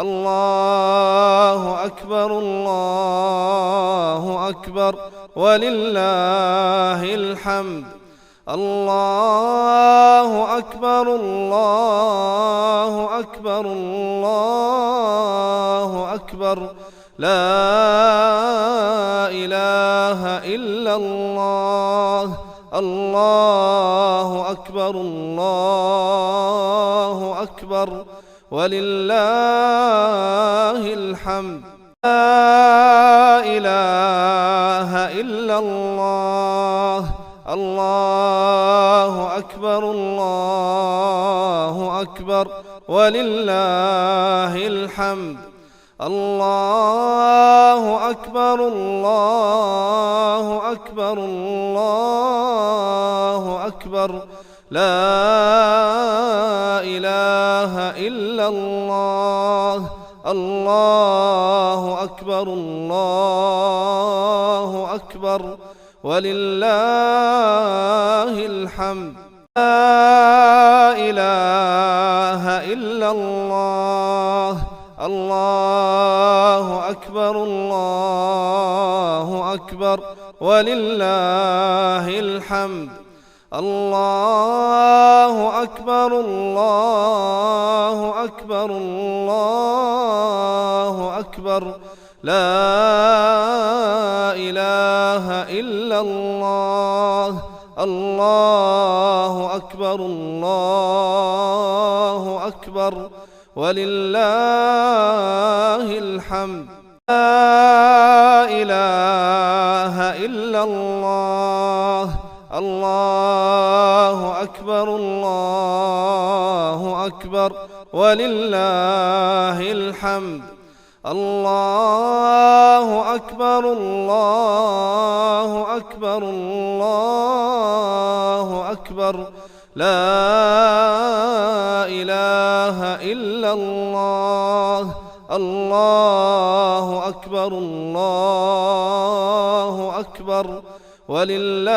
الله أكبر الله أكبر ولله الحمد. الله أكبر الله أكبر الله أكبر لا إله إلا الله. الله أكبر الله أكبر ولله الحمد. لا إله إلا الله. الله أكبر الله أكبر ولله الحمد. الله أكبر الله أكبر الله أكبر لا إله إلا الله. الله أكبر الله أكبر ولله الحمد. لا إله إلا الله. الله أكبر الله أكبر ولله الحمد. الله أكبر الله أكبر الله أكبر لا إله إلا الله. الله أكبر الله أكبر ولله الحمد. لا إله إلا الله. الله أكبر الله أكبر ولله الحمد. الله أكبر الله أكبر الله أكبر لا إله إلا الله. الله أكبر الله أكبر ولله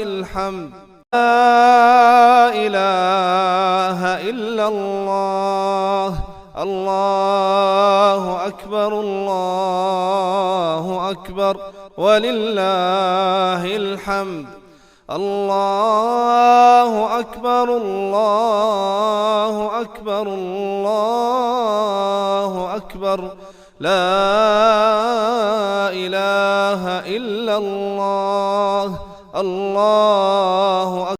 الحمد. لا إله إلا الله. الله أكبر الله أكبر ولله الحمد. الله أكبر الله أكبر الله أكبر لا إله إلا الله. الله